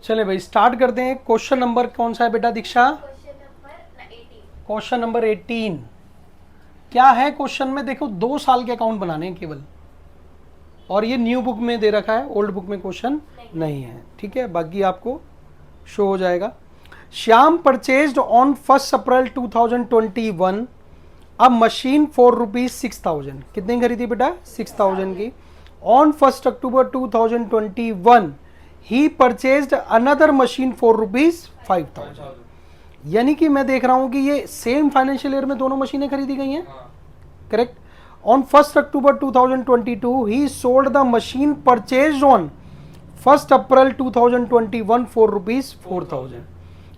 चले भाई स्टार्ट करते हैं। क्वेश्चन नंबर कौन सा है बेटा दीक्षा? क्वेश्चन नंबर 18 क्या है? क्वेश्चन में देखो 2 साल के अकाउंट बनाने हैं केवल, और ये न्यू बुक में दे रखा है, ओल्ड बुक में क्वेश्चन नहीं है, ठीक है। बाकी आपको शो हो जाएगा। श्याम परचेज्ड ऑन 1 अप्रैल 2021 अब मशीन फॉर ₹6,000। कितने की खरीदी बेटा? 6,000 की। On 1 October 2021 he purchased another machine for ₹5,000। यानी कि मैं देख रहा हूं कि ये सेम फाइनेंशियल ईयर में दोनों मशीनें खरीदी गई हैं, correct. On 1 October 2022 he sold the machine purchased on 1 April 2021 for ₹4,000।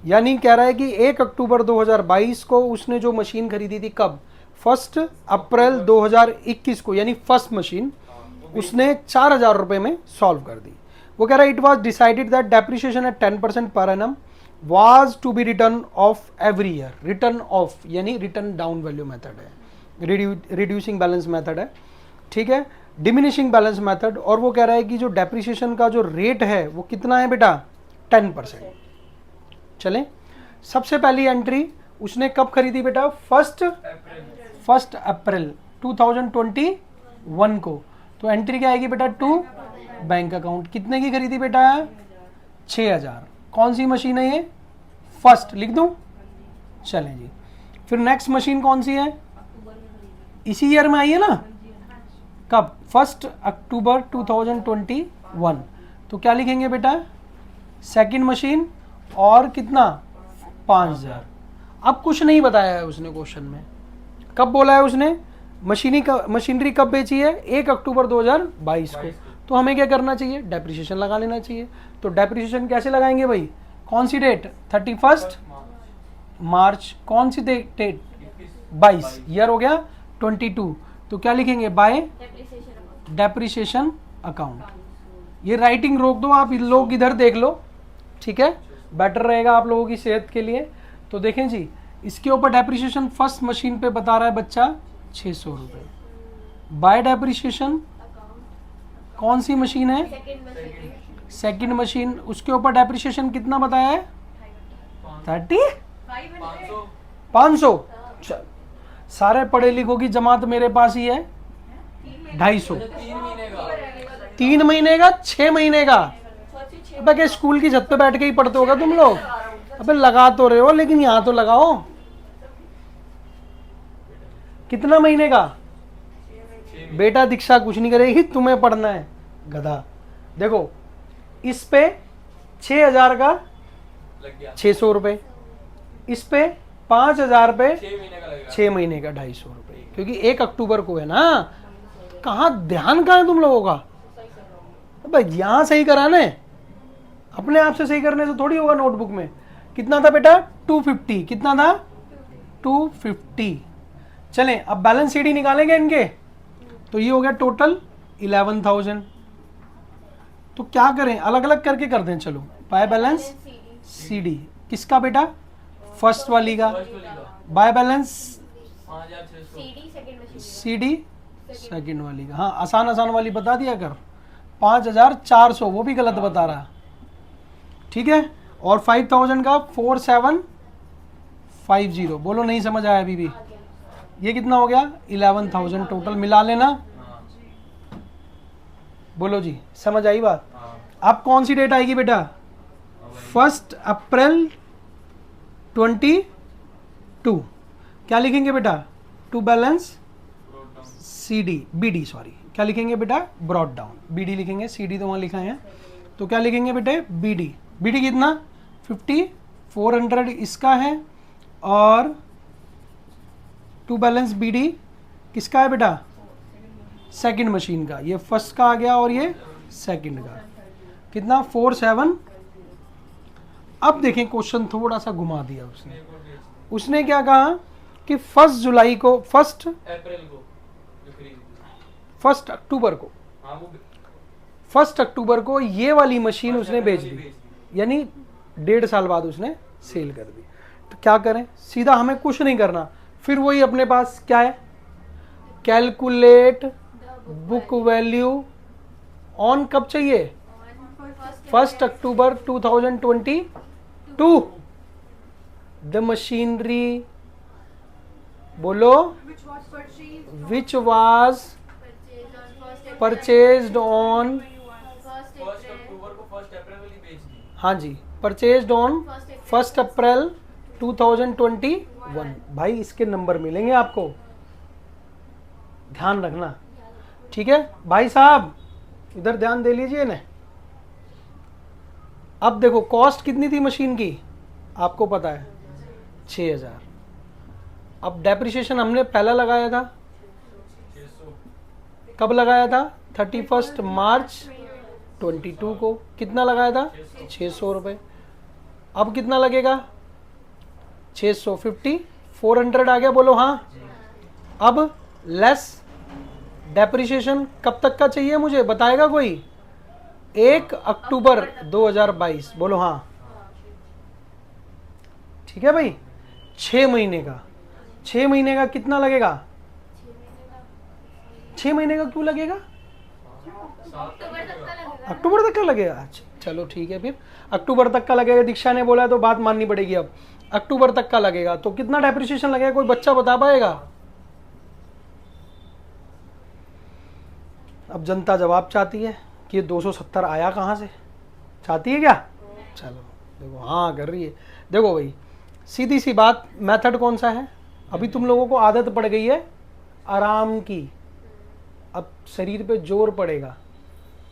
यानी कह रहा है कि 1 अक्टूबर 2022 को उसने जो मशीन खरीदी थी, कब? 1 अप्रैल 2021 को, यानी फर्स्ट मशीन उसने 4,000 रुपए में सॉल्व कर दी। वो कह रहा है it was decided that depreciation at 10% per annum was to be written off every year. Written off यानी रिटर्न डाउन वैल्यू मेथड है, रिड्यूसिंग बैलेंस मेथड है, ठीक है, डिमिनिशिंग बैलेंस मेथड। और वो कह रहा है कि जो डेप्रिसिएशन का जो रेट है वो कितना है बेटा? 10%। चलें, सबसे पहली एंट्री उसने कब खरीदी बेटा? 1 अप्रैल 2021 को। तो एंट्री क्या आएगी बेटा? To bank account. कितने की खरीदी बेटा? 6,000। कौन सी मशीन है ये? फर्स्ट लिख दूं? चलें जी। फिर नेक्स्ट मशीन कौन सी है? इसी ईयर में आई है ना? कब? 1 अक्टूबर 2021। तो क्या लिखेंगे बेटा? Second machine. और कितना? 5,000। अब कुछ नहीं बताया है उसने क्वेश्चन में। कब बोला है उसने? मशीनरी कब बेची है? 1 अक्टूबर 2022 को। तो हमें क्या करना चाहिए? डेप्रिसिएशन लगा लेना चाहिए। तो डेप्रिसिएशन कैसे लगाएंगे भाई? कौन सी डेट? 31 मार्च। कौन सी डेट? 22। ईयर हो गया 22। तो क्या लिखेंगे? Bye depreciation account. ये राइटिंग रोक दो, आप लोग इधर देख लो, ठीक है, बेटर रहेगा आप लोगों की सेहत के लिए। तो देखें जी, इसके ऊपर डेप्रिसिएशन फर्स्ट मशीन पे बता रहा है बच्चा 600 रुपये। बाय डेप्रिसिएशन कौन सी मशीन है? Second machine. उसके ऊपर डेप्रिसिएशन कितना बताया है? 500। सारे पढ़े लिखों की जमात मेरे पास ही है 250। 3 महीने का? 6 महीने का? अबे क्या स्कूल की छत पे बैठ के ही पढ़ते होगा तुम लोग? अबे लगा तो रहे हो, लेकिन यहां तो लगाओ। कितना महीने का? बेटा दीक्षा कुछ नहीं करेगी, तुम्हें पढ़ना है गधा। देखो इस पे 6,000 का 600 रुपये, इस पे 5,000 पे 6 महीने का 250 रुपये, क्योंकि 1 अक्टूबर को है ना। कहाँ ध्यान कहाँ है तुम लोगों का? भाई यहां सही कराने, अपने आप से सही करने से थोड़ी होगा। नोटबुक में कितना था बेटा? 250। कितना था? 250। चलें अब बैलेंस शीट ही निकालेंगे इनके। तो ये हो गया टोटल 11,000। तो क्या करें? अलग अलग करके कर दें। चलो बाय बैलेंस सीडी किसका बेटा? फर्स्ट वाली का। बाय बैलेंस सीडी सेकंड वाली का। हाँ आसान वाली बता दिया कर। 5,400 वो भी गलत बता रहा, ठीक है। और 5,000 का 4,750। बोलो नहीं समझ आया अभी भी? ये कितना हो गया? 11,000 टोटल मिला लेना। बोलो जी समझ आई बात? अब कौन सी डेट आएगी बेटा? 1 अप्रैल 22। क्या लिखेंगे बेटा? To balance CD BD, sorry क्या लिखेंगे बेटा? Brought down. बीडी लिखेंगे, सीडी तो वहां लिखा है। तो क्या लिखेंगे बेटे? बीडी। बीडी कितना? 5,400 इसका है, और टू बैलेंस बीडी किसका है बेटा? सेकंड मशीन का। ये फर्स्ट का आ गया और ये सेकंड का। कितना? 47। अब देखें क्वेश्चन थोड़ा सा घुमा दिया उसने। उसने क्या कहा कि 1 जुलाई को, 1 अक्टूबर को, 1 अक्टूबर को ये वाली मशीन उसने बेच दी, यानी 1.5 साल बाद उसने सेल कर दी। तो क्या करें? सीधा हमें कुछ नहीं करना, फिर वही अपने पास क्या है? कैलकुलेट बुक वैल्यू ऑन कब चाहिए? 1 अक्टूबर 2022 द मशीनरी, बोलो, विच वाज परचेज्ड ऑन, 1 अक्टूबर को 1 अप्रैल वाली बेच दी। हाँ जी, परचेज्ड ऑन 1 अप्रैल 2021। भाई इसके नंबर मिलेंगे आपको, ध्यान रखना, ठीक है भाई साहब, इधर ध्यान दे लीजिए ना। अब देखो कॉस्ट कितनी थी मशीन की, आपको पता है 6000। अब डेप्रिसिएशन हमने पहला लगाया था, 600। कब लगाया था, 31 मार्च 22 को। कितना लगाया था, 600 रुपये। अब कितना लगेगा, 650, 400 आ गया, बोलो हाँ। अब लेस डेप्रिसिएशन कब तक का चाहिए मुझे, बताएगा कोई, 1 अक्टूबर 2022, बोलो हाँ। ठीक है भाई, 6 महीने का, 6 महीने का कितना लगेगा, 6 महीने का क्यों लगेगा, अक्टूबर तक का लगेगा। अच्छा चलो ठीक है, फिर अक्टूबर तक का लगेगा, दीक्षा ने बोला तो बात माननी पड़ेगी। अब अक्टूबर तक का लगेगा तो कितना डेप्रिसिएशन लगेगा, कोई बच्चा बता पाएगा। अब जनता जवाब चाहती है कि ये 270 आया कहाँ से, चाहती है क्या, चलो देखो हाँ कर रही है। देखो भाई सीधी सी बात, मेथड कौन सा है, अभी तुम लोगों को आदत पड़ गई है आराम की, अब शरीर पे जोर पड़ेगा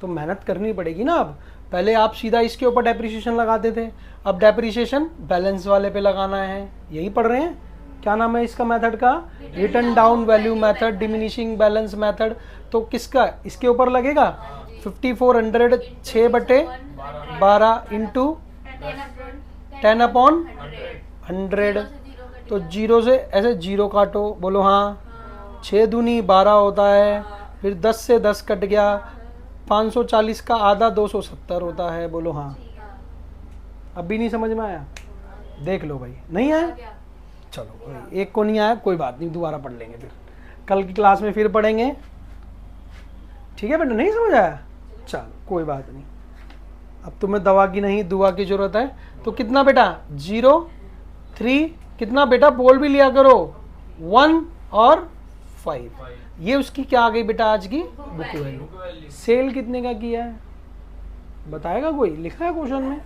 तो मेहनत करनी पड़ेगी ना। अब पहले आप सीधा इसके ऊपर डेप्रिसिएशन लगाते थे, अब डेप्रिसिएशन बैलेंस वाले पे लगाना है, यही पढ़ रहे हैं। क्या नाम है इसका मेथड का, return down value method, diminishing balance method. तो किसका इसके ऊपर लगेगा, 5400 6/12 इंटू 10/100। तो जीरो से ऐसे जीरो काटो, बोलो हाँ। 6 दूनी 12 होता है, फिर 10 से 10 कट गया, 540 का आधा 270 होता है, बोलो हाँ। अब भी नहीं समझ में आया, देख लो भाई, नहीं आया, चलो भाई एक को नहीं आया कोई बात नहीं, दोबारा पढ़ लेंगे, फिर कल की क्लास में फिर पढ़ेंगे, ठीक है बेटा। नहीं समझ आया, चलो कोई बात नहीं। अब तुम्हें दवा की नहीं दुआ की जरूरत है। तो कितना बेटा, 0 3, कितना बेटा बोल भी लिया करो, 1 और 5। ये उसकी क्या आ गई बेटा आज की बुक वैल्यू। सेल कितने का किया है बताएगा कोई, लिखा है क्वेश्चन में,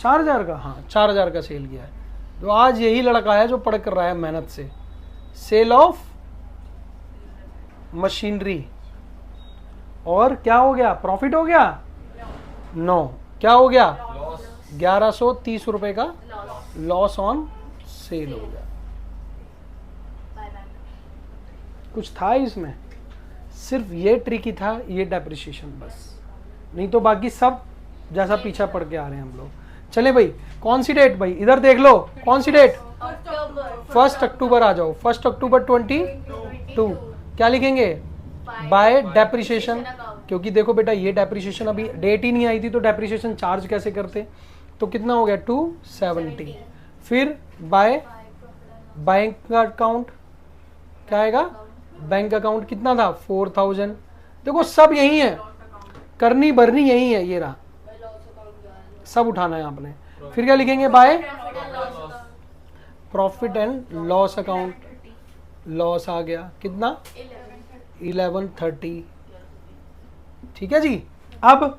4000 का, हाँ 4000 का सेल किया है। तो आज यही लड़का है जो पढ़ कर रहा है मेहनत से, सेल ऑफ मशीनरी। और क्या हो गया, प्रॉफिट हो गया 9, क्या हो गया 1130 रुपए का लॉस ऑन सेल हो गया। कुछ था इसमें, सिर्फ ये ट्रिक ही था, ये डेप्रिसिएशन बस, नहीं तो बाकी सब जैसा पीछा पड़ के आ रहे हैं हम लोग। चले भाई, कौन सी डेट भाई, इधर देख लो कौन सी डेट, 1 अक्टूबर आ जाओ, 1 अक्टूबर 22। क्या लिखेंगे, बाय डेप्रिसिएशन, क्योंकि देखो बेटा ये डेप्रिसिएशन अभी डेट ही नहीं आई थी तो डेप्रिसिएशन चार्ज कैसे करते। तो कितना हो गया 270। फिर बाय बैंक अकाउंट, क्या आएगा, बैंक अकाउंट कितना था 4000। देखो सब यही है, करनी भरनी यही है, ये रहा, सब उठाना है आपने। फिर क्या लिखेंगे, by profit and loss account, loss आ गया कितना 1130। ठीक है जी। अब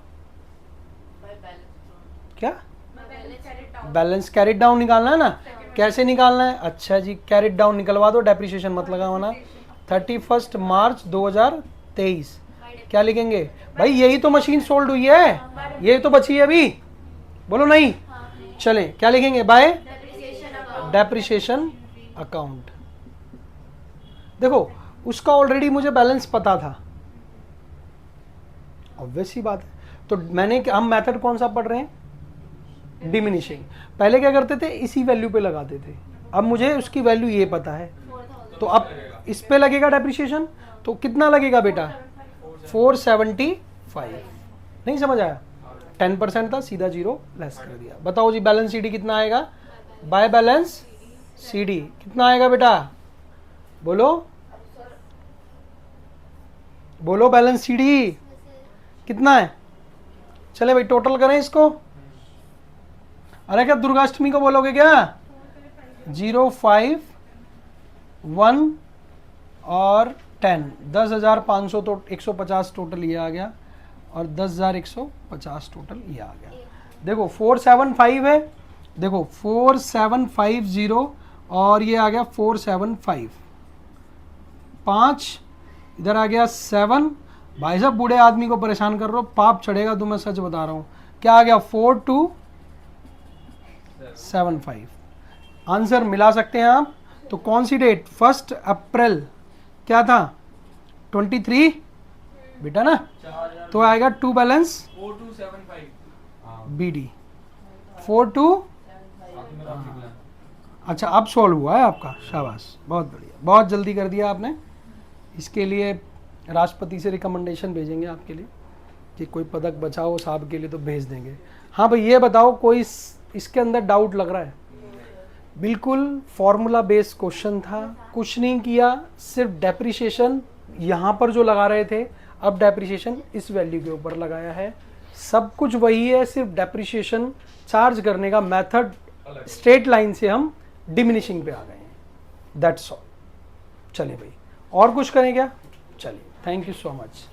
क्या, बैलेंस कैरिड डाउन निकालना है ना, कैसे निकालना है, अच्छा जी कैरिड डाउन निकलवा दो, डेप्रिसिएशन मत लगाना। 31 मार्च 2023 क्या लिखेंगे भाई, यही तो मशीन सोल्ड हुई है, यही तो बची है अभी, बोलो नहीं। चलें क्या लिखेंगे, बाय डेप्रिसिएशन अकाउंट। देखो उसका ऑलरेडी मुझे बैलेंस पता था, ऑब्वियस ही बात है। तो मैंने, हम मेथड कौन सा पढ़ रहे हैं, डिमिनिशिंग। पहले क्या करते थे, इसी वैल्यू पे लगाते थे, अब मुझे उसकी वैल्यू ये पता है, तो अब इस पे लगेगा डेप्रिसिएशन, तो कितना लगेगा बेटा 475। नहीं समझ आया, 10% था, सीधा 0 लेस कर दिया। बताओ जी बैलेंस सीडी कितना आएगा, बाय बैलेंस सीडी कितना आएगा बेटा, बोलो बोलो, बैलेंस सीडी कितना है चले भाई टोटल करें इसको। अरे क्या दुर्गाष्टमी को बोलोगे क्या? 0, 5, 1 और 10, 10,500 तो 150 टोटल ये आ गया, और 10,150 टोटल ये आ गया। देखो 475 है, देखो 4750 और ये आ गया 475, 5 इधर आ गया 7। भाई साहब बूढ़े आदमी को परेशान कर रहे हो, पाप चढ़ेगा, तो मैं सच बता रहा हूँ। क्या आ गया? 4275। आंसर मिला सकते हैं आप। तो कौन सी डेट? 1 अप्रैल क्या था? 23 बेटा ना, 4000 तो आएगा 2 बैलेंस 4275 BD 42। अच्छा अब सॉल्व हुआ है आपका, शाबाश, बहुत बढ़िया, बहुत जल्दी कर दिया आपने। इसके लिए राष्ट्रपति से रिकमेंडेशन भेजेंगे आपके लिए कि कोई पदक बचाओ साहब के लिए, तो भेज देंगे। हाँ भाई ये बताओ, कोई इसके अंदर डाउट लग रहा है? बिल्कुल फॉर्मूला बेस्ड क्वेश्चन था, कुछ नहीं किया, सिर्फ डेप्रिसिएशन यहाँ पर जो लगा रहे थे, अब डेप्रिसिएशन इस वैल्यू के ऊपर लगाया है। सब कुछ वही है, सिर्फ डेप्रिसिएशन चार्ज करने का मेथड स्ट्रेट लाइन से हम डिमिनिशिंग पे आ गए हैं। That's all. चलिए भाई, और कुछ करें क्या? चलिए, थैंक यू सो मच।